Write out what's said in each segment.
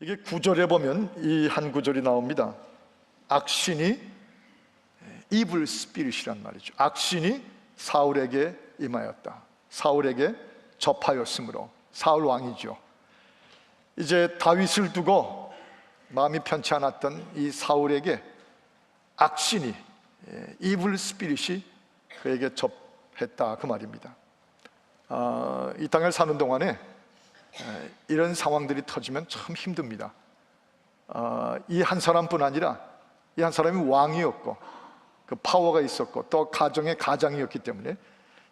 이게 구절에 보면 이 한 구절이 나옵니다. 악신이 evil spirit이란 말이죠. 악신이 사울에게 임하였다. 사울에게 접하였으므로. 사울 왕이죠. 이제 다윗을 두고 마음이 편치 않았던 이 사울에게 악신이 evil spirit이 그에게 접했다, 그 말입니다. 이 땅을 사는 동안에 이런 상황들이 터지면 참 힘듭니다. 이 한 사람뿐 아니라 이 한 사람이 왕이었고 그 파워가 있었고 또 가정의 가장이었기 때문에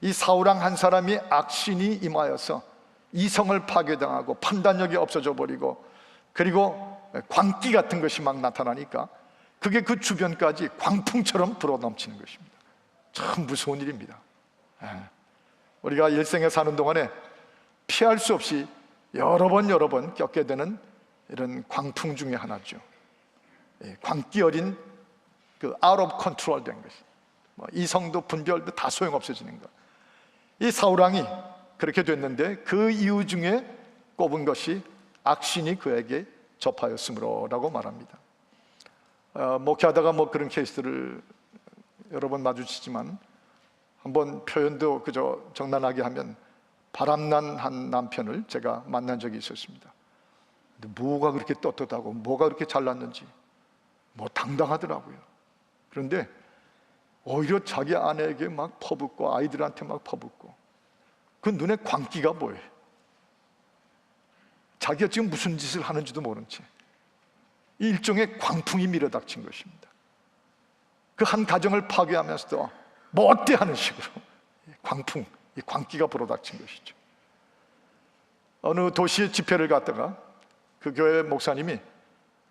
이 사울왕 한 사람이 악신이 임하여서 이성을 파괴당하고 판단력이 없어져 버리고, 그리고 광기 같은 것이 막 나타나니까 그게 그 주변까지 광풍처럼 불어넘치는 것입니다. 참 무서운 일입니다. 우리가 일생에 사는 동안에 피할 수 없이 여러 번 겪게 되는 이런 광풍 중에 하나죠. 광기 어린 그 out of control 된 것이, 이성도 분별도 다 소용없어지는 것. 이 사울왕이 그렇게 됐는데 그 이유 중에 꼽은 것이 악신이 그에게 접하였으므로라고 말합니다. 목회하다가 그런 케이스들을 여러 번 마주치지만 한번 표현도 그저 정난하게 하면 바람난 한 남편을 제가 만난 적이 있었습니다. 근데 뭐가 그렇게 떳떳하고 뭐가 그렇게 잘났는지 당당하더라고요. 그런데 오히려 자기 아내에게 막 퍼붓고 아이들한테 막 퍼붓고, 그 눈에 광기가 보여요. 자기가 지금 무슨 짓을 하는지도 모른 채 일종의 광풍이 밀어닥친 것입니다. 그 한 가정을 파괴하면서도 어때 하는 식으로 광풍, 이 광기가 불어닥친 것이죠. 어느 도시에 집회를 갔다가 그 교회 목사님이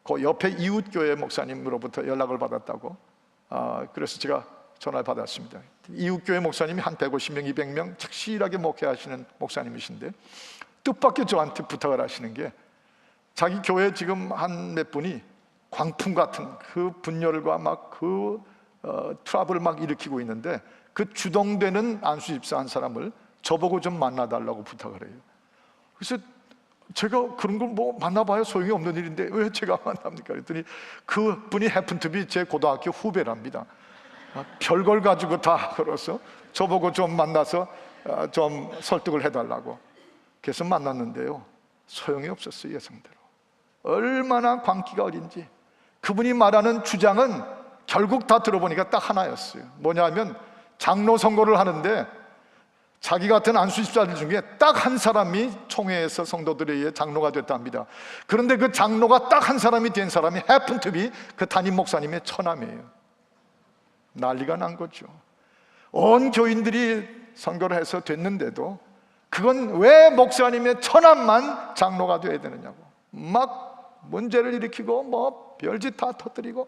그 옆에 이웃 교회 목사님으로부터 연락을 받았다고, 그래서 제가 전화를 받았습니다. 이웃 교회 목사님이 한 150명, 200명 착실하게 목회하시는 목사님이신데 뜻밖의 저한테 부탁을 하시는 게, 자기 교회 지금 한 몇 분이 광풍 같은 그 분열과 트러블을 일으키고 있는데 그 주동되는 안수집사 한 사람을 저보고 좀 만나달라고 부탁을 해요. 그래서 제가 그런 걸 만나봐야 소용이 없는 일인데 왜 제가 만납니까? 그랬더니 그 분이 happen to be 제 고등학교 후배랍니다. 별걸 가지고 다 걸어서 저보고 좀 만나서 좀 설득을 해달라고. 그래서 만났는데요, 소용이 없었어요. 예상대로 얼마나 광기가 어린지. 그분이 말하는 주장은 결국 다 들어보니까 딱 하나였어요. 뭐냐면 장로 선거를 하는데 자기 같은 안수집사들 중에 딱 한 사람이 총회에서 성도들에 의해 장로가 됐답니다. 그런데 그 장로가 딱 한 사람이 된 사람이 happen to be 그 담임 목사님의 처남이에요. 난리가 난 거죠. 온 교인들이 선거를 해서 됐는데도 그건 왜 목사님의 처남만 장로가 돼야 되느냐고 막 문제를 일으키고 별짓 다 터뜨리고,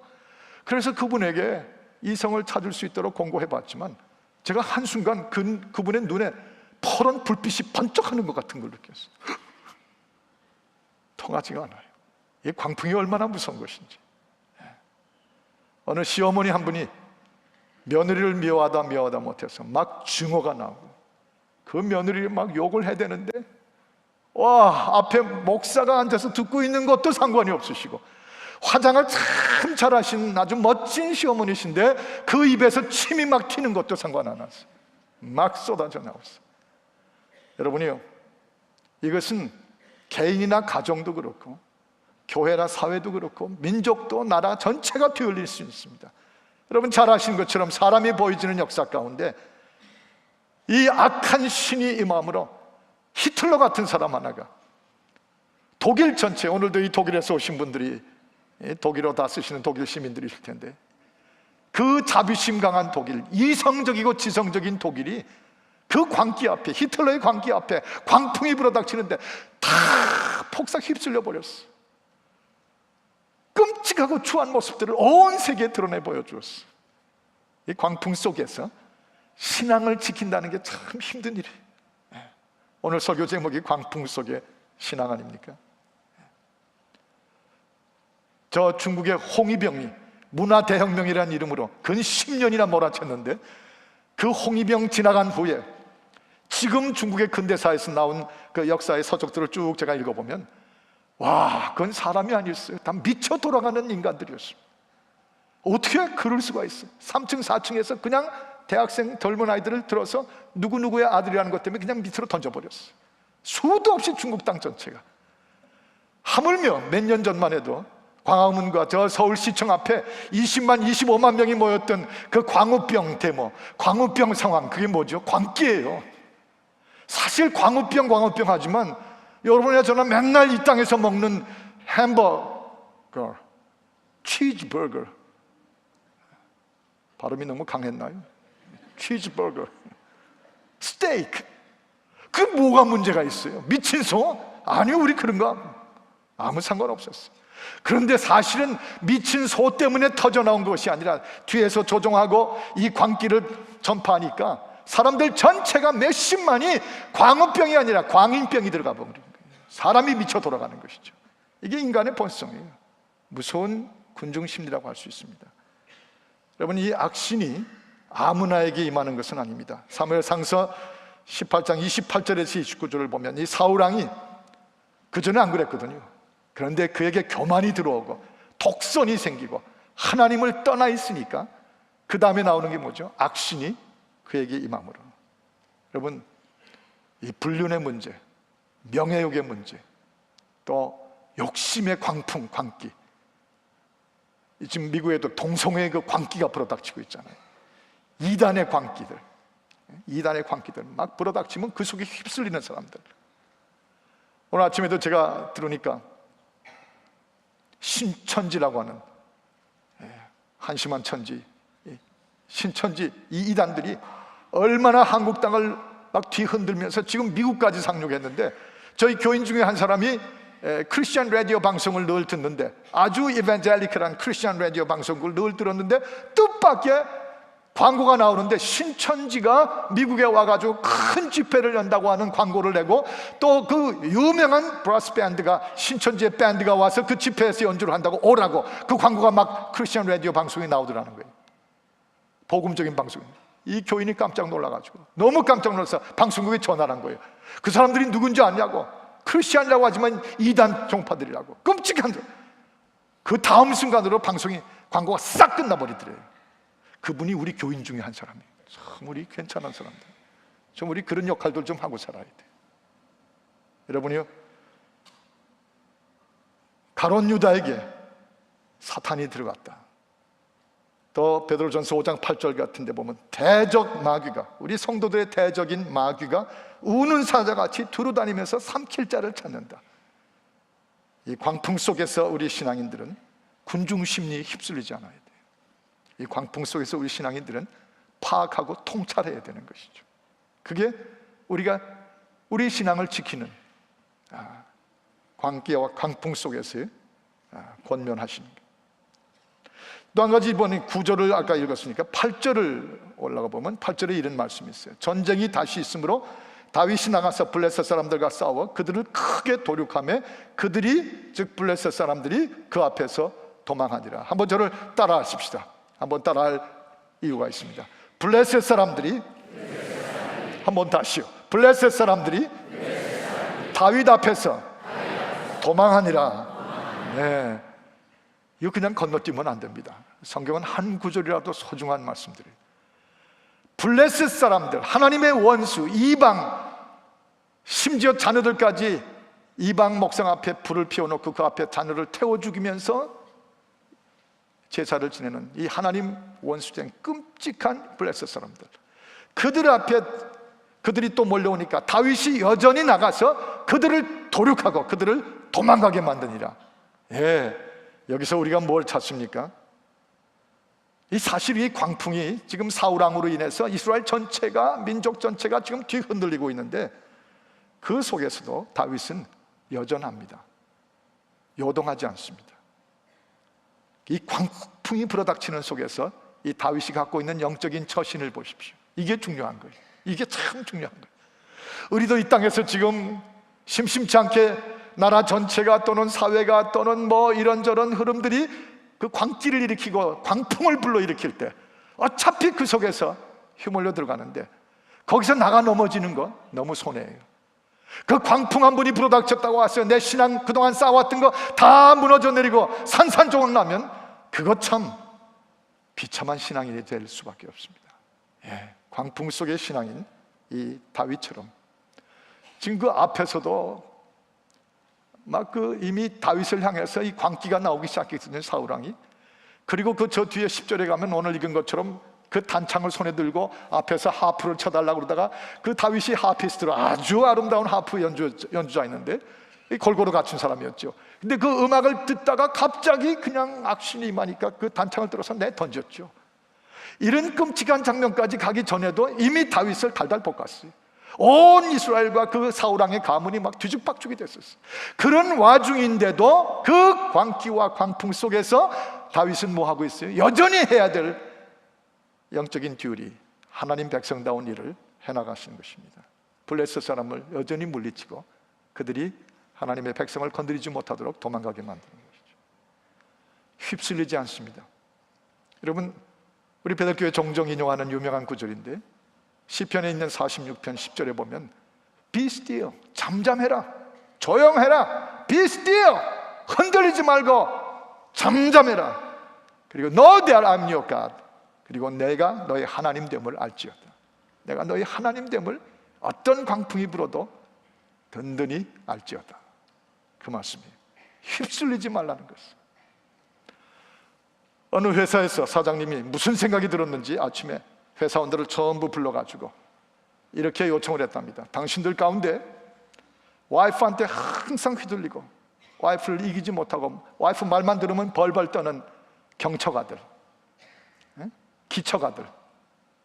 그래서 그분에게 이성을 찾을 수 있도록 공고해봤지만 제가 한순간 그분의 눈에 퍼런 불빛이 번쩍하는 것 같은 걸 느꼈어요. 통하지가 않아요. 이 광풍이 얼마나 무서운 것인지. 어느 시어머니 한 분이 며느리를 미워하다 못해서 막 증오가 나오고 그 며느리를 막 욕을 해대는데, 앞에 목사가 앉아서 듣고 있는 것도 상관이 없으시고 화장을 참 잘하신 아주 멋진 시어머니신데 그 입에서 침이 막 튀는 것도 상관 안 왔어요. 막 쏟아져 나왔어요. 여러분이요, 이것은 개인이나 가정도 그렇고 교회나 사회도 그렇고 민족도 나라 전체가 뒤흔들 수 있습니다. 여러분 잘 아시는 것처럼 사람이 보여지는 역사 가운데 이 악한 신이 임함으로 히틀러 같은 사람 하나가 독일 전체, 오늘도 이 독일에서 오신 분들이 독일어 다 쓰시는 독일 시민들이실 텐데 그 자비심 강한 독일, 이성적이고 지성적인 독일이 그 광기 앞에, 히틀러의 광기 앞에 광풍이 불어닥치는데 다 폭삭 휩쓸려 버렸어. 끔찍하고 추한 모습들을 온 세계에 드러내 보여주었어. 이 광풍 속에서 신앙을 지킨다는 게 참 힘든 일이에요. 오늘 설교 제목이 광풍 속의 신앙 아닙니까? 저 중국의 홍위병이 문화대혁명이라는 이름으로 근 10년이나 몰아쳤는데 그 홍위병 지나간 후에 지금 중국의 근대사에서 나온 그 역사의 서적들을 쭉 제가 읽어보면 와, 그건 사람이 아니었어요. 다 미쳐 돌아가는 인간들이었습니다. 어떻게 그럴 수가 있어요? 3층 4층에서 그냥 대학생 젊은 아이들을 들어서 누구누구의 아들이라는 것 때문에 그냥 밑으로 던져버렸어요. 수도 없이 중국 땅 전체가. 하물며 몇 년 전만 해도 광화문과 저 서울시청 앞에 20만 25만 명이 모였던 그 광우병 데모, 광우병 상황, 그게 뭐죠? 광기예요. 사실 광우병 하지만 여러분이나 저나 맨날 이 땅에서 먹는 햄버거, 치즈버거, 발음이 너무 강했나요? 치즈버거, 스테이크, 그게 뭐가 문제가 있어요? 미친 소? 아니요, 우리 그런 거 아무 상관없었어요. 그런데 사실은 미친 소 때문에 터져나온 것이 아니라 뒤에서 조종하고 이 광기를 전파하니까 사람들 전체가 몇십만이 광우병이 아니라 광인병이 들어가 버린 거예요. 사람이 미쳐 돌아가는 것이죠. 이게 인간의 본성이에요. 무서운 군중심리라고 할 수 있습니다. 여러분, 이 악신이 아무나에게 임하는 것은 아닙니다. 사무엘상서 18장 28절에서 29절을 보면 이 사울왕이 그전에 안 그랬거든요. 그런데 그에게 교만이 들어오고 독선이 생기고 하나님을 떠나 있으니까 그 다음에 나오는 게 뭐죠? 악신이 그에게 임함으로. 여러분, 이 불륜의 문제, 명예욕의 문제, 또 욕심의 광풍, 광기, 지금 미국에도 동성애의 그 광기가 불어닥치고 있잖아요. 이단의 광기들 막 불어닥치면 그 속에 휩쓸리는 사람들. 오늘 아침에도 제가 들으니까 신천지라고 하는 한심한 천지, 신천지 이 이단들이 얼마나 한국 땅을 막 뒤흔들면서 지금 미국까지 상륙했는데, 저희 교인 중에 한 사람이 크리스천 라디오 방송을 늘 듣는데, 아주 이벤젤리컬한 크리스천 라디오 방송을 늘 들었는데 뜻밖의 광고가 나오는데 신천지가 미국에 와가지고 큰 집회를 연다고 하는 광고를 내고, 또 그 유명한 브라스 밴드가, 신천지의 밴드가 와서 그 집회에서 연주를 한다고 오라고 그 광고가 막 크리스천 라디오 방송에 나오더라는 거예요. 복음적인 방송. 이 교인이 깜짝 놀라가지고, 너무 깜짝 놀라서 방송국에 전화를 한 거예요. 그 사람들이 누군지 아냐고. 크리스천이라고 하지만 이단 종파들이라고. 끔찍한. 그 다음 순간으로 방송이, 광고가 싹 끝나버리더래요. 그분이 우리 교인 중에 한 사람이에요. 참 우리 괜찮은 사람들. 좀 우리 그런 역할들 좀 하고 살아야 돼요. 여러분이요, 가룟 유다에게 사탄이 들어갔다. 또 베드로전서 5장 8절 같은 데 보면 대적 마귀가, 우리 성도들의 대적인 마귀가 우는 사자같이 두루다니면서 삼킬 자를 찾는다. 이 광풍 속에서 우리 신앙인들은 군중심리에 휩쓸리지 않아야 돼요. 이 광풍 속에서 우리 신앙인들은 파악하고 통찰해야 되는 것이죠. 그게 우리가 우리 신앙을 지키는 광기와 광풍 속에서의 권면하시는 것. 또 한 가지, 이번에 9절을 아까 읽었으니까 8절을 올라가 보면 8절에 이런 말씀이 있어요. 전쟁이 다시 있으므로 다윗이 나가서 블레셋 사람들과 싸워 그들을 크게 도륙하며 그들이, 즉 블레셋 사람들이 그 앞에서 도망하니라. 한번 저를 따라 하십시다. 한번 따라할 이유가 있습니다. 블레셋 사람들이, 한번 다시요. 블레셋 사람들이 다윗 앞에서 도망하니라. 네. 이거 그냥 건너뛰면 안 됩니다. 성경은 한 구절이라도 소중한 말씀들이에요. 블레셋 사람들, 하나님의 원수, 이방, 심지어 자녀들까지 이방 목상 앞에 불을 피워놓고 그 앞에 자녀를 태워 죽이면서 제사를 지내는 이 하나님 원수된 끔찍한 블레셋 사람들, 그들 앞에 그들이 또 몰려오니까 다윗이 여전히 나가서 그들을 도륙하고 그들을 도망가게 만드니라. 여기서 우리가 뭘 찾습니까? 이 사실 이 광풍이 지금 사울왕으로 인해서 이스라엘 전체가, 민족 전체가 지금 뒤흔들리고 있는데 그 속에서도 다윗은 여전합니다. 요동하지 않습니다. 이 광풍이 불어닥치는 속에서 이 다윗이 갖고 있는 영적인 처신을 보십시오. 이게 중요한 거예요. 이게 참 중요한 거예요. 우리도 이 땅에서 지금 심심치 않게 나라 전체가 또는 사회가 또는 뭐 이런저런 흐름들이 그 광기를 일으키고 광풍을 불러일으킬 때 어차피 그 속에서 휘몰려 들어가는데 거기서 나가 넘어지는 거 너무 손해예요. 그 광풍 한 번이 불어닥쳤다고 하세요. 내 신앙 그동안 쌓아왔던 거 다 무너져 내리고 산산조각 나면 그것 참 비참한 신앙이 될 수밖에 없습니다. 광풍 속의 신앙인 이 다윗처럼 지금 그 앞에서도 막 이미 다윗을 향해서 이 광기가 나오기 시작했거든요, 사울왕이. 그리고 저 뒤에 10절에 가면 오늘 읽은 것처럼 그 단창을 손에 들고 앞에서 하프를 쳐달라고 그러다가 그 다윗이 하피스트로 아주 아름다운 하프 연주자였는데 골고루 갖춘 사람이었죠. 근데 그 음악을 듣다가 갑자기 그냥 악신이 임하니까 그 단창을 들어서 내던졌죠. 이런 끔찍한 장면까지 가기 전에도 이미 다윗을 달달 볶았어요. 온 이스라엘과 그 사울왕의 가문이 막 뒤죽박죽이 됐었어요. 그런 와중인데도 그 광기와 광풍 속에서 다윗은 뭐 하고 있어요? 여전히 해야 될 영적인 듀리, 하나님 백성다운 일을 해나가시는 것입니다. 블레셋 사람을 여전히 물리치고 그들이 하나님의 백성을 건드리지 못하도록 도망가게 만드는 것이죠. 휩쓸리지 않습니다. 여러분, 우리 베들교회 종종 인용하는 유명한 구절인데 시편에 있는 46편 10절에 보면 Be still, 잠잠해라, 조용해라, Be still, 흔들리지 말고 잠잠해라. 그리고 Know that I'm your God, 그리고 내가 너의 하나님 됨을 알지어다. 내가 너의 하나님 됨을 어떤 광풍이 불어도 든든히 알지어다. 그 말씀이에요. 휩쓸리지 말라는 것이에요. 어느 회사에서 사장님이 무슨 생각이 들었는지 아침에 회사원들을 전부 불러가지고 이렇게 요청을 했답니다. 당신들 가운데 와이프한테 항상 휘둘리고 와이프를 이기지 못하고 와이프 말만 들으면 벌벌 떠는 경처가들, 기처가들,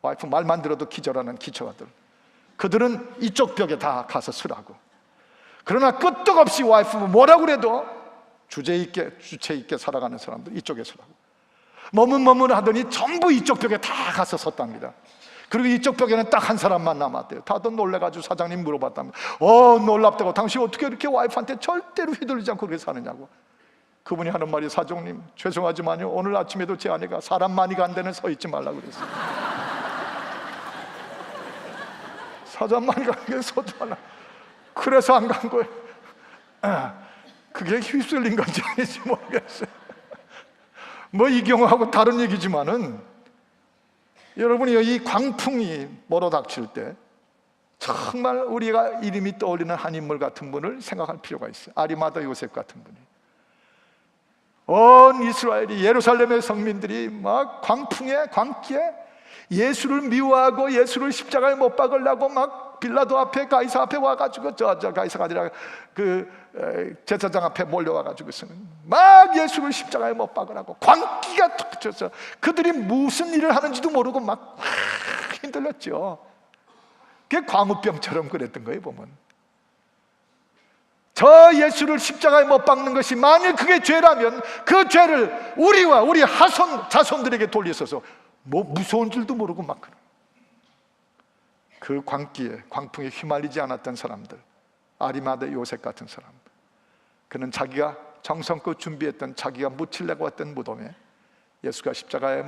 와이프 말만 들어도 기절하는 기처가들, 그들은 이쪽 벽에 다 가서 서라고. 그러나 끄떡없이 와이프가 뭐라고 그래도 주체 있게 살아가는 사람들 이쪽에 서라고. 머뭇머뭇하더니 전부 이쪽 벽에 다 가서 섰답니다. 그리고 이쪽 벽에는 딱 한 사람만 남았대요. 다들 놀래가지고 사장님 물어봤답니다. 놀랍다고. 당신 어떻게 이렇게 와이프한테 절대로 휘둘리지 않고 그렇게 사느냐고. 그분이 하는 말이, 사장님 죄송하지만요, 오늘 아침에도 제 아내가 사람 많이 간 데는 서 있지 말라고 그랬어요. 사람 많이 가는 데는 서지 말라. 그래서 안 간 거예요. 그게 휩쓸린 건지 아닌지 모르겠어요. 뭐 이 경우하고 다른 얘기지만은 여러분이 이 광풍이 몰아닥칠 때 정말 우리가 이름이 떠올리는 한 인물 같은 분을 생각할 필요가 있어요. 아리마다 요셉 같은 분이. 온 이스라엘이, 예루살렘의 성민들이 막 광기에 예수를 미워하고 예수를 십자가에 못 박으려고 막 빌라도 앞에, 가이사 앞에 와가지고 저 가이사가 아니라 그 제사장 앞에 몰려와가지고서는 막 예수를 십자가에 못 박으라고 광기가 툭 붙여서 그들이 무슨 일을 하는지도 모르고 막 힘들었죠. 그게 광우병처럼 그랬던 거예요. 보면 저 예수를 십자가에 못 박는 것이 만일 그게 죄라면 그 죄를 우리와 우리 자손들에게 돌리셔서 뭐 무서운 줄도 모르고 막 그 광기에, 광풍에 휘말리지 않았던 사람들, 아리마다 요셉 같은 사람, 그는 자기가 정성껏 준비했던, 자기가 묻히려고 했던 무덤에 예수가 십자가에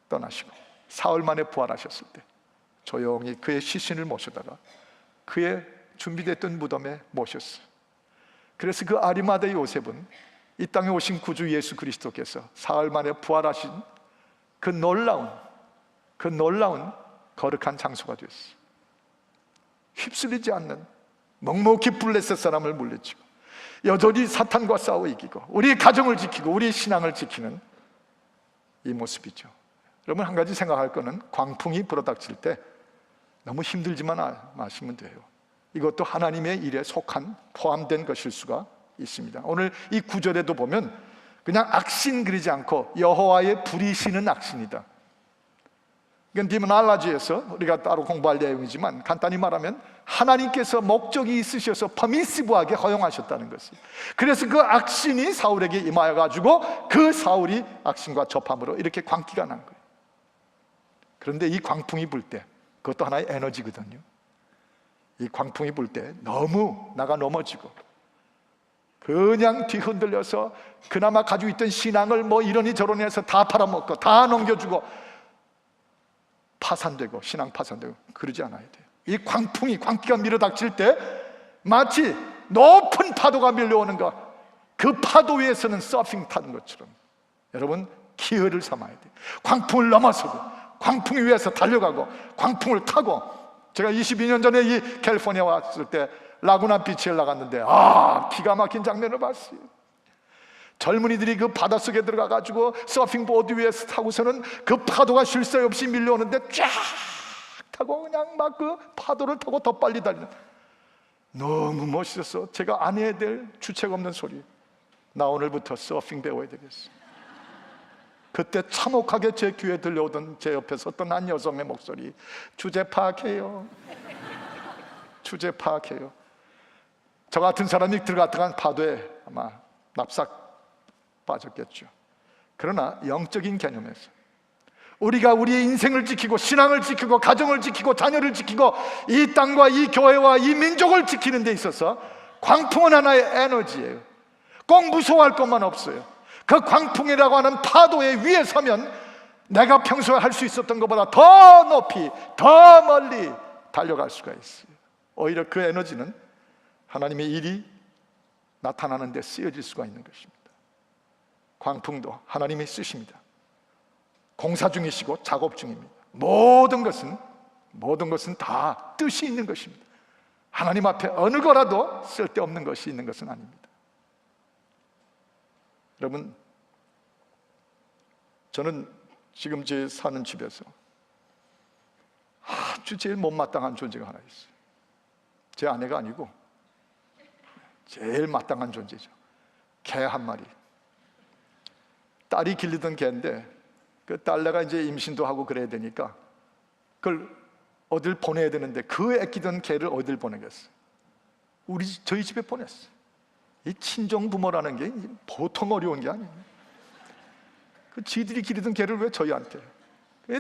떠나시고 사흘 만에 부활하셨을 때 조용히 그의 시신을 모셔다가 그의 준비됐던 무덤에 모셨어요. 그래서 그 아리마다 요셉은 이 땅에 오신 구주 예수 그리스도께서 사흘 만에 부활하신 그 놀라운 거룩한 장소가 됐어요. 휩쓸리지 않는, 묵묵히 블레셋 사람을 물리치고 여전히 사탄과 싸워 이기고 우리의 가정을 지키고 우리의 신앙을 지키는 이 모습이죠. 여러분, 한 가지 생각할 거는 광풍이 불어닥칠 때 너무 힘들지만 마시면 돼요. 이것도 하나님의 일에 포함된 것일 수가 있습니다. 오늘 이 구절에도 보면 그냥 악신 그리지 않고 여호와의 부리시는 악신이다. 이건 디모놀로지에서 우리가 따로 공부할 내용이지만 간단히 말하면 하나님께서 목적이 있으셔서 퍼미시브하게 허용하셨다는 것이에요. 그래서 그 악신이 사울에게 임하여가지고 그 사울이 악신과 접함으로 이렇게 광기가 난 거예요. 그런데 이 광풍이 불 때, 그것도 하나의 에너지거든요. 이 광풍이 불 때 너무 나가 넘어지고 그냥 뒤흔들려서 그나마 가지고 있던 신앙을 뭐 이러니 저러니 해서 다 팔아먹고 다 넘겨주고 파산되고 신앙 파산되고 그러지 않아야 돼요. 이 광기가 밀어닥칠 때 마치 높은 파도가 밀려오는 것, 그 파도 위에서는 서핑 타는 것처럼 여러분 기회를 삼아야 돼요. 광풍을 넘어서고 광풍 위에서 달려가고 광풍을 타고. 제가 22년 전에 이 캘리포니아 왔을 때 라구나 비치에 나갔는데 기가 막힌 장면을 봤어요. 젊은이들이 그 바닷속에 들어가가지고 서핑보드 위에서 타고서는 그 파도가 쉴 새 없이 밀려오는데 쫙 타고 그냥 막 그 파도를 타고 더 빨리 달리는, 너무 멋있어서 제가 안 해야 될 주책 없는 소리, 나 오늘부터 서핑 배워야 되겠어. 그때 참혹하게 제 귀에 들려오던 제 옆에 섰던 한 여성의 목소리, 주제 파악해요, 주제 파악해요. 저 같은 사람이 들어갔다간 파도에 아마 납작 빠졌겠죠. 그러나 영적인 개념에서 우리가 우리의 인생을 지키고 신앙을 지키고 가정을 지키고 자녀를 지키고 이 땅과 이 교회와 이 민족을 지키는 데 있어서 광풍은 하나의 에너지예요. 꼭 무서워할 것만 없어요. 그 광풍이라고 하는 파도에 위에 서면 내가 평소에 할 수 있었던 것보다 더 높이 더 멀리 달려갈 수가 있어요. 오히려 그 에너지는 하나님의 일이 나타나는 데 쓰여질 수가 있는 것입니다. 광풍도 하나님이 쓰십니다. 공사 중이시고 작업 중입니다. 모든 것은 다 뜻이 있는 것입니다. 하나님 앞에 어느 거라도 쓸데없는 것이 있는 것은 아닙니다. 여러분, 저는 지금 제 사는 집에서 아주 제일 못마땅한 존재가 하나 있어요. 제 아내가 아니고 제일 마땅한 존재죠. 개 한 마리. 딸이 길르던 개인데 그 딸내가 이제 임신도 하고 그래야 되니까 그걸 어딜 보내야 되는데 그 애끼던 개를 어딜 보내겠어요? 저희 집에 보냈어요. 이 친정 부모라는 게 보통 어려운 게 아니에요. 그 지들이 기르던 개를 왜 저희한테?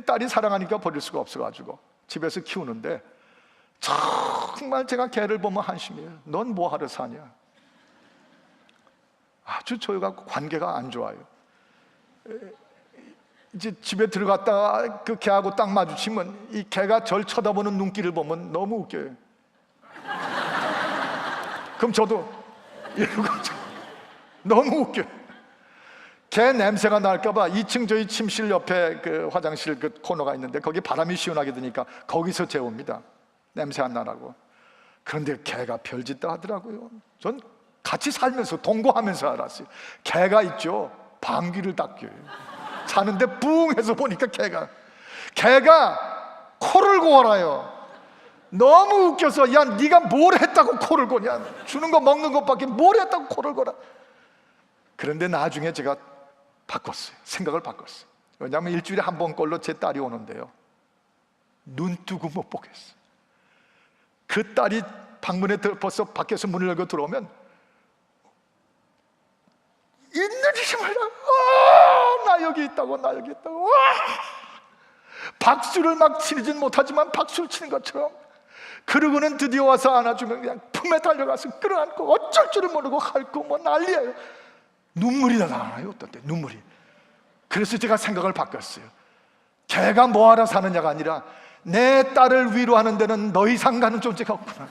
딸이 사랑하니까 버릴 수가 없어가지고 집에서 키우는데 정말 제가 개를 보면 한심해요. 넌 뭐 하러 사냐? 아주 저희가 관계가 안 좋아요. 이제 집에 들어갔다가 그 개하고 딱 마주치면 이 개가 절 쳐다보는 눈길을 보면 너무 웃겨요. 그럼 저도 이러고 너무 웃겨요. 개 냄새가 날까봐 2층 저희 침실 옆에 그 화장실 그 코너가 있는데 거기 바람이 시원하게 드니까 거기서 재웁니다. 냄새 안 나라고. 그런데 개가 별짓다 하더라고요. 전 같이 살면서 동거하면서 알았어요. 개가 있죠, 방귀를 딱 껴요. 자는데 뿡 해서 보니까 개가 코를 고아라요. 너무 웃겨서 야 네가 뭘 했다고 코를 고냐, 주는 거 먹는 것밖에 뭘 했다고 코를 고라. 그런데 나중에 제가 바꿨어요. 생각을 바꿨어요. 왜냐하면 일주일에 한 번꼴로 제 딸이 오는데요, 눈 뜨고 못 보겠어요. 그 딸이 방문에 벌써 밖에서 문을 열고 들어오면 있는 힘을 나 여기 있다고, 나 여기 있다고. 박수를 막 치진 못하지만 박수를 치는 것처럼, 그러고는 드디어 와서 안아주면 그냥 품에 달려가서 끌어안고 어쩔 줄을 모르고 핥고 뭐 난리예요. 눈물이 나요, 어떤 때 눈물이. 그래서 제가 생각을 바꿨어요. 걔가 뭐하러 사느냐가 아니라 내 딸을 위로하는 데는 더 이상 가는 존재가 없구나.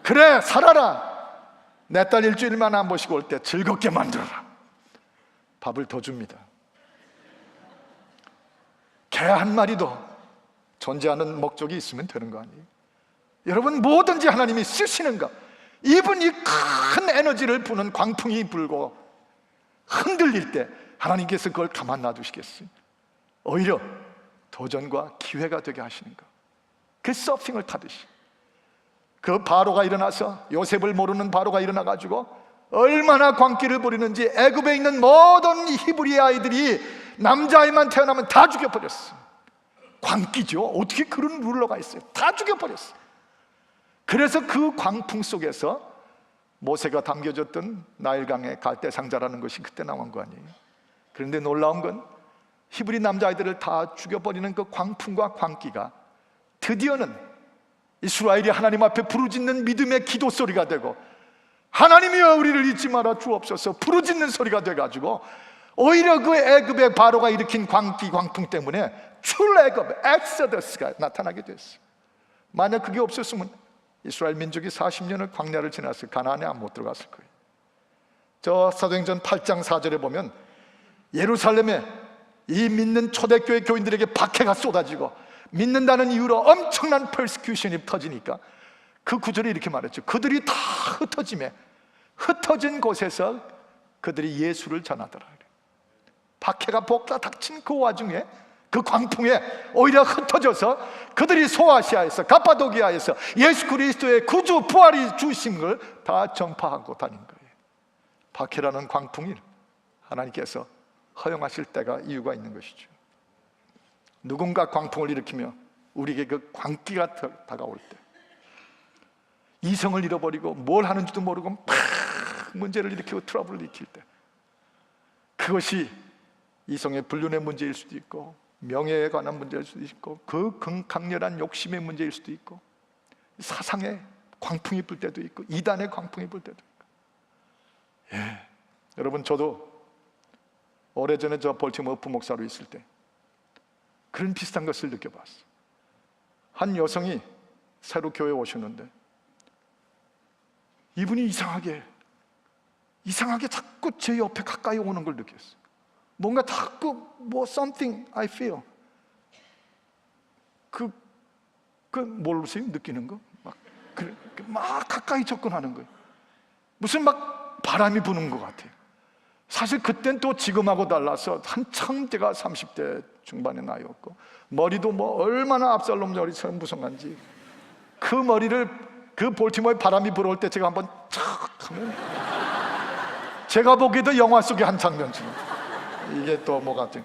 그래, 살아라. 내 딸 일주일만 안 보시고 올 때 즐겁게 만들어라. 밥을 더 줍니다. 개 한 마리도 존재하는 목적이 있으면 되는 거 아니에요? 여러분, 뭐든지 하나님이 쓰시는 것, 이분이 큰 에너지를 부는 광풍이 불고 흔들릴 때 하나님께서 그걸 가만 놔두시겠어요? 오히려 도전과 기회가 되게 하시는 것. 그 서핑을 타듯이 그 바로가 일어나서, 요셉을 모르는 바로가 일어나가지고 얼마나 광기를 부리는지 애굽에 있는 모든 히브리 아이들이 남자아이만 태어나면 다 죽여버렸어. 광기죠. 어떻게 그런 룰러가 있어요? 다 죽여버렸어. 그래서 그 광풍 속에서 모세가 담겨졌던 나일강의 갈대상자라는 것이 그때 나온 거 아니에요? 그런데 놀라운 건 히브리 남자아이들을 다 죽여버리는 그 광풍과 광기가 드디어는 이스라엘이 하나님 앞에 부르짖는 믿음의 기도 소리가 되고, 하나님이여 우리를 잊지 말아 주옵소서 부르짖는 소리가 돼가지고 오히려 그 애굽의 바로가 일으킨 광기 광풍 때문에 출애굽 엑소더스가 나타나게 됐어요. 만약 그게 없었으면 이스라엘 민족이 40년을 광야를 지났을 가나안에 못 들어갔을 거예요. 저 사도행전 8장 4절에 보면 예루살렘에 이 믿는 초대교회 교인들에게 박해가 쏟아지고 믿는다는 이유로 엄청난 퍼시큐션이 터지니까 그 구절에 이렇게 말했죠. 그들이 다 흩어진 곳에서 그들이 예수를 전하더라. 박해가 복다닥친 그 와중에, 그 광풍에 오히려 흩어져서 그들이 소아시아에서, 갑바도기아에서 예수 그리스도의 구주 부활이 주신 걸 다 전파하고 다닌 거예요. 박해라는 광풍이 하나님께서 허용하실 때가 이유가 있는 것이죠. 누군가 광풍을 일으키며 우리에게 그 광기가 다가올 때, 이성을 잃어버리고 뭘 하는지도 모르고 막 문제를 일으키고 트러블을 일으킬 때, 그것이 이성의 불륜의 문제일 수도 있고, 명예에 관한 문제일 수도 있고, 그 강렬한 욕심의 문제일 수도 있고, 사상의 광풍이 불 때도 있고, 이단의 광풍이 불 때도 있고. 여러분, 저도 오래전에 저 볼티모어 부목사로 있을 때 그런 비슷한 것을 느껴봤어요. 한 여성이 새로 교회에 오셨는데 이분이 이상하게 자꾸 제 옆에 가까이 오는 걸 느꼈어요. 뭔가 자꾸 something I feel. 모르세요? 느끼는 거? 막 가까이 접근하는 거예요. 무슨 막 바람이 부는 것 같아요. 사실 그땐 또 지금하고 달라서 한참 제가 30대 중반의 나이였고, 머리도 얼마나 압살롬 머리처럼 무성한지, 그 머리를 그 볼티모어에 바람이 불어올 때 제가 한번 촥 하면 제가 보기에도 영화 속의 한 장면처럼, 이게 또 뭐가 된.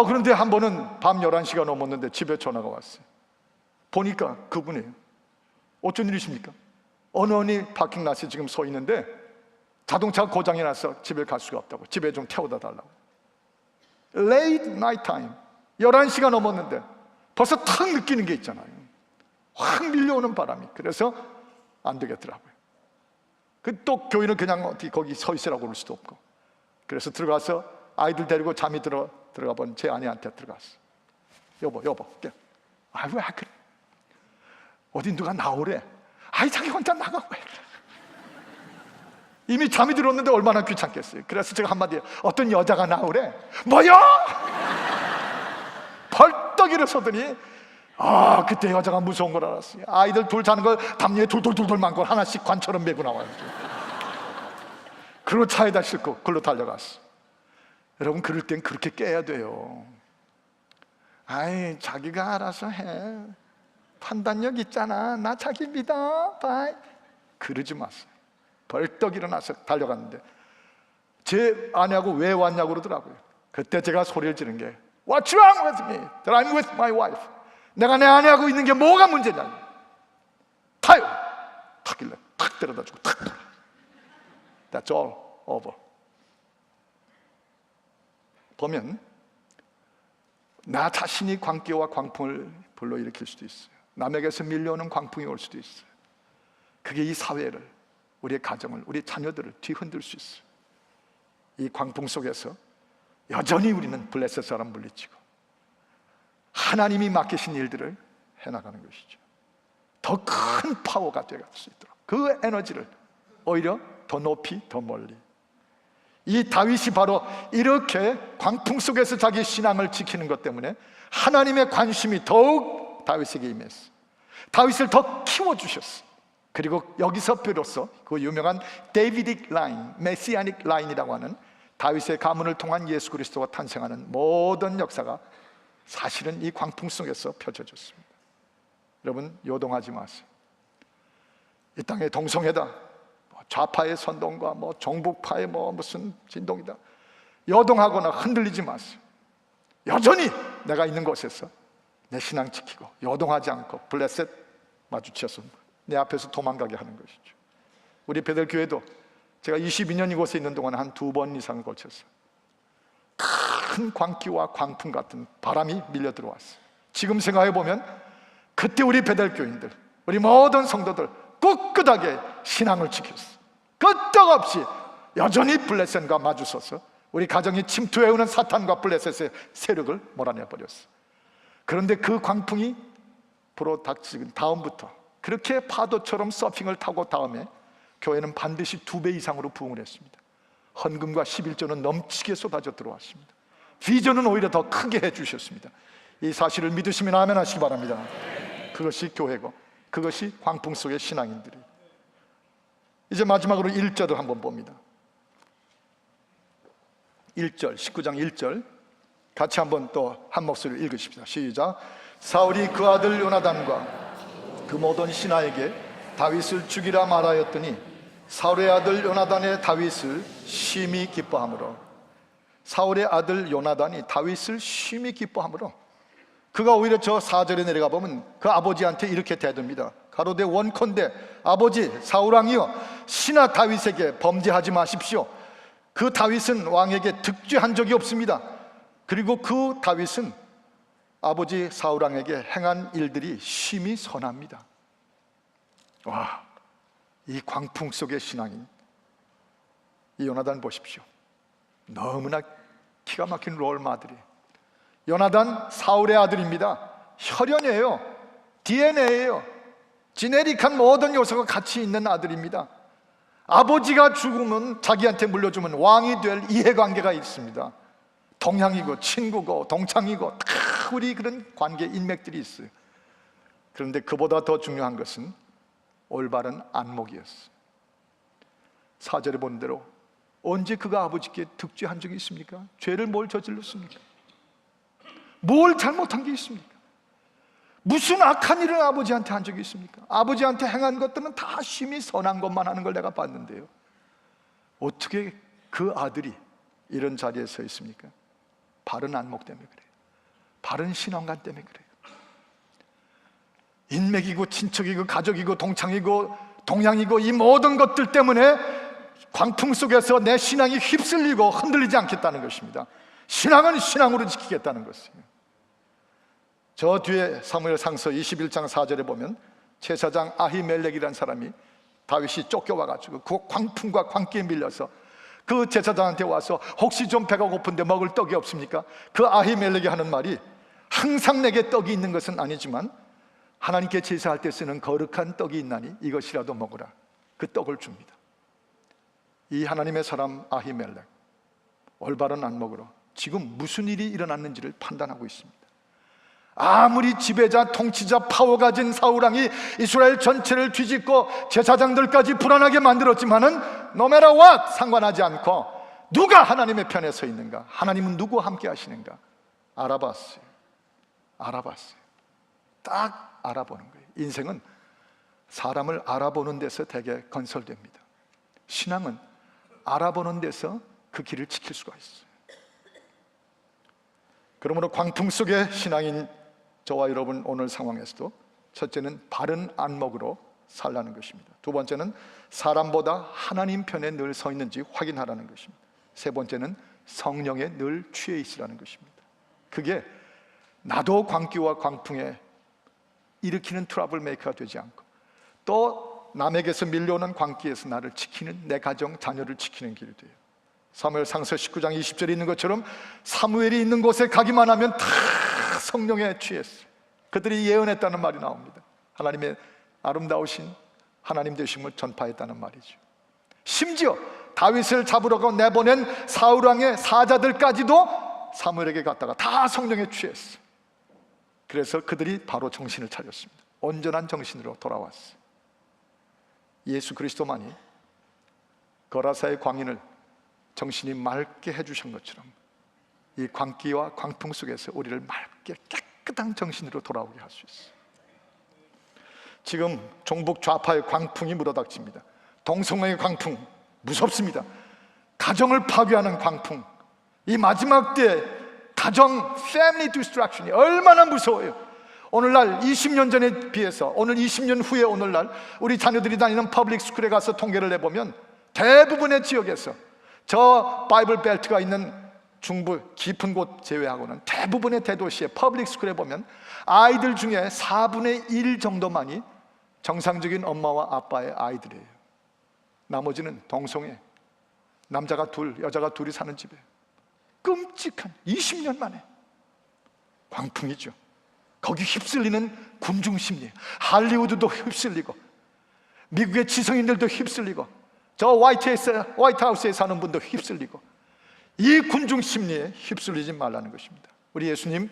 그런데 한 번은 밤 11시가 넘었는데 집에 전화가 왔어요. 보니까 그분이에요. 어쩐 일이십니까? 어느 파킹랏에 지금 서 있는데 자동차가 고장이 나서 집에 갈 수가 없다고, 집에 좀 태워다 달라고. Late night time, 11시가 넘었는데 벌써 탁 느끼는 게 있잖아요. 확 밀려오는 바람이. 그래서 안 되겠더라고요. 또 교인은 그냥 어떻게 거기 서 있으라고 그럴 수도 없고, 그래서 들어가서 아이들 데리고 잠이 들어가 본 제 아내한테 들어갔어. 여보, 왜 그래? 어디 누가 나오래? 자기 혼자 나가 왜 그래? 이미 잠이 들었는데 얼마나 귀찮겠어요. 그래서 제가 한마디, 어떤 여자가 나오래. 뭐요? 벌떡 일어서더니 그때 여자가 무서운 걸 알았어요. 아이들 둘 자는 걸 담요에 돌돌돌돌 많고 하나씩 관처럼 메고 나와요. 그리고 차에다 싣고 그걸로 달려갔어. 여러분, 그럴 땐 그렇게 깨야 돼요. 자기가 알아서 해. 판단력 있잖아. 나 자기 믿어. 바이. 그러지 마세요. 벌떡 일어나서 달려갔는데 제 아내하고 왜 왔냐고 그러더라고요. 그때 제가 소리를 지른 게 What's wrong with me? That I'm with my wife. 내가 내 아내하고 있는 게 뭐가 문제냐. 타요. 탁길래 탁 때려다 주고 탁 돌아. That's all over. 보면 나 자신이 광기와 광풍을 불러일으킬 수도 있어요. 남에게서 밀려오는 광풍이 올 수도 있어요. 그게 이 사회를, 우리의 가정을, 우리 자녀들을 뒤흔들 수 있어요. 이 광풍 속에서 여전히 우리는 블레셋 사람 물리치고 하나님이 맡기신 일들을 해나가는 것이죠. 더 큰 파워가 되어갈 수 있도록 그 에너지를 오히려 더 높이, 더 멀리. 이 다윗이 바로 이렇게 광풍 속에서 자기 신앙을 지키는 것 때문에 하나님의 관심이 더욱 다윗에게 임했어요. 다윗을 더 키워주셨어요. 그리고 여기서 비로소 그 유명한 데이비딕 라인, 메시아닉 라인이라고 하는 다윗의 가문을 통한 예수 그리스도가 탄생하는 모든 역사가 사실은 이 광풍 속에서 펼쳐졌습니다. 여러분, 요동하지 마세요. 이 땅의 동성애다, 좌파의 선동과 정북파의 무슨 진동이다, 요동하거나 흔들리지 마세요. 여전히 내가 있는 곳에서 내 신앙 지키고 요동하지 않고 블레셋 마주쳐서 내 앞에서 도망가게 하는 것이죠. 우리 베델교회도 제가 22년 이곳에 있는 동안 한 2번 이상을 걸쳤어요. 큰 광기와 광풍 같은 바람이 밀려 들어왔어요. 지금 생각해 보면 그때 우리 베델교인들, 우리 모든 성도들 꿋꿋하게 신앙을 지켰어요. 끄떡없이 여전히 블레셋과 마주서서 우리 가정이 침투해오는 사탄과 블레셋의 세력을 몰아내버렸어요. 그런데 그 광풍이 불어닥치는 다음부터 그렇게 파도처럼 서핑을 타고 다음에 교회는 반드시 2배 이상으로 부흥을 했습니다. 헌금과 11조는 넘치게 쏟아져 들어왔습니다. 비전은 오히려 더 크게 해주셨습니다. 이 사실을 믿으시면 아멘 하시기 바랍니다. 그것이 교회고, 그것이 광풍 속의 신앙인들이. 이제 마지막으로 1절을 한번 봅니다. 1절, 19장 1절 같이 한번 또 한 목소리로 읽으십시다. 시작. 사울이 그 아들 요나단과 그 모든 신하에게 다윗을 죽이라 말하였더니 사울의 아들 요나단의 다윗을 심히 기뻐하므로, 사울의 아들 요나단이 다윗을 심히 기뻐하므로 그가 오히려 저 4절에 내려가 보면 그 아버지한테 이렇게 대듭니다. 가로되 원컨대 아버지 사울왕이여, 신하 다윗에게 범죄하지 마십시오. 그 다윗은 왕에게 득죄한 적이 없습니다. 그리고 그 다윗은 아버지 사울왕에게 행한 일들이 심히 선합니다. 와, 이 광풍 속의 신앙인 이 요나단 보십시오. 너무나 기가 막힌 롤마들이. 요나단 사울의 아들입니다. 혈연이에요. DNA예요. 지네릭한 모든 요소가 같이 있는 아들입니다. 아버지가 죽으면 자기한테 물려주면 왕이 될 이해관계가 있습니다. 동향이고 친구고 동창이고 다 우리 그런 관계 인맥들이 있어요. 그런데 그보다 더 중요한 것은 올바른 안목이었어요. 4절에 본 대로 언제 그가 아버지께 득죄한 적이 있습니까? 죄를 뭘 저질렀습니까? 뭘 잘못한 게 있습니까? 무슨 악한 일을 아버지한테 한 적이 있습니까? 아버지한테 행한 것들은 다 심히 선한 것만 하는 걸 내가 봤는데요, 어떻게 그 아들이 이런 자리에 서 있습니까? 바른 안목 때문에 그래요. 바른 신앙관 때문에 그래요. 인맥이고 친척이고 가족이고 동창이고 동양이고 이 모든 것들 때문에 광풍 속에서 내 신앙이 휩쓸리고 흔들리지 않겠다는 것입니다. 신앙은 신앙으로 지키겠다는 것이에요. 저 뒤에 사무엘상서 21장 4절에 보면 제사장 아히멜렉이라는 사람이 다윗이 쫓겨와가지고 그 광풍과 광기에 밀려서 그 제사장한테 와서 혹시 좀 배가 고픈데 먹을 떡이 없습니까? 그 아히멜렉이 하는 말이 항상 내게 떡이 있는 것은 아니지만 하나님께 제사할 때 쓰는 거룩한 떡이 있나니 이것이라도 먹으라. 그 떡을 줍니다. 이 하나님의 사람 아히멜렉, 올바른 안목으로 지금 무슨 일이 일어났는지를 판단하고 있습니다. 아무리 지배자, 통치자, 파워 가진 사울왕이 이스라엘 전체를 뒤집고 제사장들까지 불안하게 만들었지만은 no matter what 상관하지 않고 누가 하나님의 편에 서 있는가, 하나님은 누구와 함께 하시는가 알아봤어요. 딱 알아보는 거예요. 인생은 사람을 알아보는 데서 되게 건설됩니다. 신앙은 알아보는 데서 그 길을 지킬 수가 있어요. 그러므로 광풍 속의 신앙인 저와 여러분 오늘 상황에서도 첫째는 바른 안목으로 살라는 것입니다. 두 번째는 사람보다 하나님 편에 늘 서 있는지 확인하라는 것입니다. 세 번째는 성령에 늘 취해 있으라는 것입니다. 그게 나도 광기와 광풍에 일으키는 트러블 메이커가 되지 않고 또 남에게서 밀려오는 광기에서 나를 지키는, 내 가정, 자녀를 지키는 길이 돼요. 사무엘상서 19장 20절에 있는 것처럼 사무엘이 있는 곳에 가기만 하면 다 성령에 취했어요. 그들이 예언했다는 말이 나옵니다. 하나님의 아름다우신 하나님 되심을 전파했다는 말이죠. 심지어 다윗을 잡으러 내보낸 사울왕의 사자들까지도 사무엘에게 갔다가 다 성령에 취했어요. 그래서 그들이 바로 정신을 차렸습니다. 온전한 정신으로 돌아왔어요. 예수 그리스도만이 거라사의 광인을 정신이 맑게 해주신 것처럼 이 광기와 광풍 속에서 우리를 맑게 깨끗한 정신으로 돌아오게 할 수 있어요. 지금 종북 좌파의 광풍이 물어닥칩니다. 동성애의 광풍 무섭습니다. 가정을 파괴하는 광풍, 이 마지막 때 가정 family destruction이 얼마나 무서워요. 오늘날 20년 전에 비해서 오늘 20년 후에 오늘날 우리 자녀들이 다니는 퍼블릭 스쿨에 가서 통계를 내보면 대부분의 지역에서 저 바이블 벨트가 있는 중부 깊은 곳 제외하고는 대부분의 대도시의 퍼블릭 스쿨에 보면 아이들 중에 4분의 1 정도만이 정상적인 엄마와 아빠의 아이들이에요. 나머지는 동성애, 남자가 둘, 여자가 둘이 사는 집에 끔찍한 20년 만에 광풍이죠. 거기 휩쓸리는 군중 심리, 할리우드도 휩쓸리고 미국의 지성인들도 휩쓸리고 저 화이트하우스에 사는 분도 휩쓸리고 이 군중 심리에 휩쓸리지 말라는 것입니다. 우리 예수님,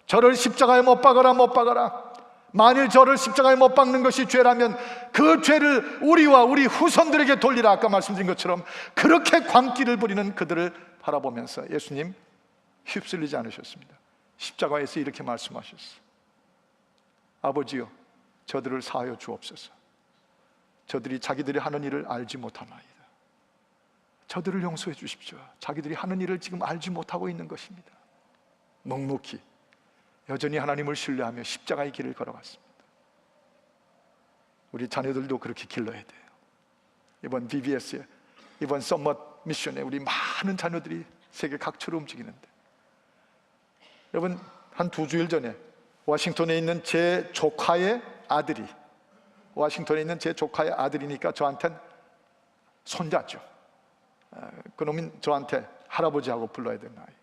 저를 십자가에 못 박아라, 못 박아라. 만일 저를 십자가에 못 박는 것이 죄라면 그 죄를 우리와 우리 후손들에게 돌리라. 아까 말씀드린 것처럼 그렇게 광기를 부리는 그들을 바라보면서 예수님 휩쓸리지 않으셨습니다. 십자가에서 이렇게 말씀하셨어요. 아버지여, 저들을 사하여 주옵소서. 저들이 자기들이 하는 일을 알지 못하나이다. 저들을 용서해 주십시오. 자기들이 하는 일을 지금 알지 못하고 있는 것입니다. 묵묵히 여전히 하나님을 신뢰하며 십자가의 길을 걸어갔습니다. 우리 자녀들도 그렇게 길러야 돼요. 이번 VBS에, 이번 썸머 미션에 우리 많은 자녀들이 세계 각처로 움직이는데, 여러분, 한 2주일 전에 워싱턴에 있는 제 조카의 아들이, 워싱턴에 있는 제 조카의 아들이니까 저한텐 손자죠. 그놈이 저한테 할아버지하고 불러야 되는 아이.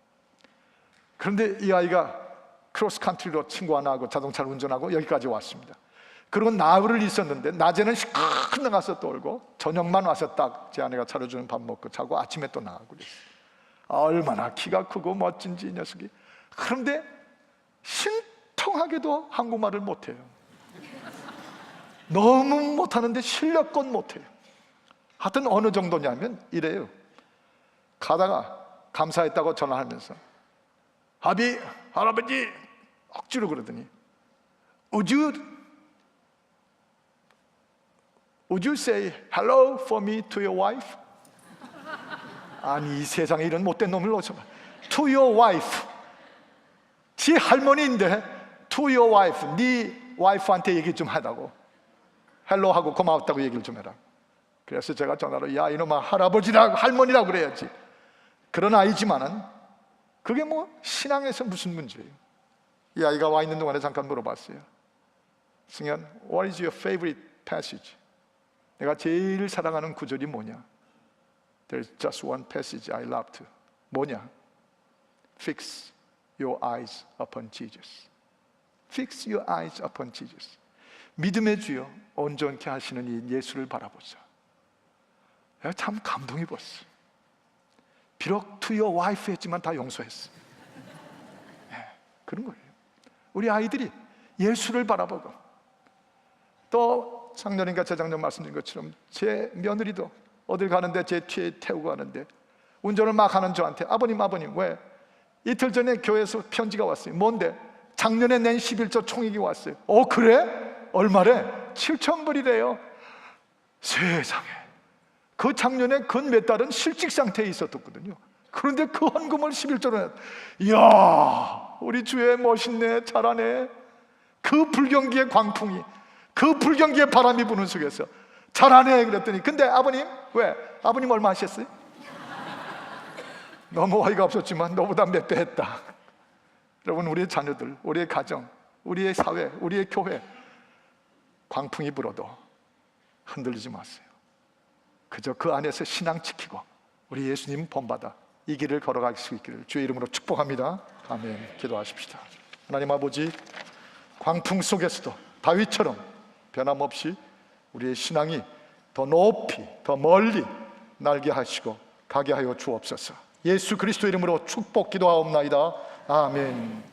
그런데 이 아이가 크로스컨트리로 친구 하나하고 자동차를 운전하고 여기까지 왔습니다. 그리고 나흘을 있었는데 낮에는 시큰 나가서 놀고 저녁만 와서 딱 제 아내가 차려주는 밥 먹고 자고 아침에 또 나가고 그랬어요. 얼마나 키가 크고 멋진지 이 녀석이. 그런데 신통하게도 한국말을 못해요. 너무 못하는데 실력껏 못해요. 하여튼 어느 정도냐면 이래요. 가다가 감사했다고 전화하면서 할아버지 억지로 그러더니 Would you say hello for me to your wife? 아니, 이 세상에 이런 못된 놈을 놓쳐봐. To your wife. 지 할머니인데 To your wife. 네 와이프한테 얘기 좀 하라고. 헬로 하고 고마웠다고 얘기를 좀 해라. 그래서 제가 전화로 야 이놈아, 할아버지라고 할머니라고 그래야지. 그런 아이지만은 그게 뭐 신앙에서 무슨 문제예요. 이 아이가 와 있는 동안에 잠깐 물어봤어요. 승현, what is your favorite passage? 내가 제일 사랑하는 구절이 뭐냐? There's just one passage I love to. 뭐냐? Fix your eyes upon Jesus. Fix your eyes upon Jesus. 믿음의 주여 온전케 하시는 이 예수를 바라보자. 내가 참 감동이 봤어. 비록 to your wife 했지만 다 용서했어. 네, 그런 거예요. 우리 아이들이 예수를 바라보고, 또 작년인가 재작년 말씀드린 것처럼 제 며느리도 어딜 가는데 제 뒤에 태우고 가는데 운전을 막 하는 저한테 아버님 왜? 이틀 전에 교회에서 편지가 왔어요. 뭔데? 작년에 낸 11조 총익이 왔어요. 그래? 얼마래? 7,000불이래요. 세상에, 그 작년에 근 몇 달은 실직 상태에 있었거든요. 그런데 그 헌금을 11조로 냈. 이야, 우리 주의 멋있네, 잘하네. 그 불경기의 광풍이, 그 불경기의 바람이 부는 속에서 잘하네 그랬더니, 근데 아버님 왜? 아버님 얼마 하셨어요? 너무 어이가 없었지만 너보다 몇 배 했다. 여러분, 우리의 자녀들, 우리의 가정, 우리의 사회, 우리의 교회, 광풍이 불어도 흔들리지 마세요. 그저 그 안에서 신앙 지키고 우리 예수님 본받아 이 길을 걸어갈 수 있기를 주의 이름으로 축복합니다. 아멘. 기도하십시다. 하나님 아버지, 광풍 속에서도 다윗처럼 변함없이 우리의 신앙이 더 높이, 더 멀리 날게 하시고 가게 하여 주옵소서. 예수 그리스도 이름으로 축복 기도하옵나이다. 아멘.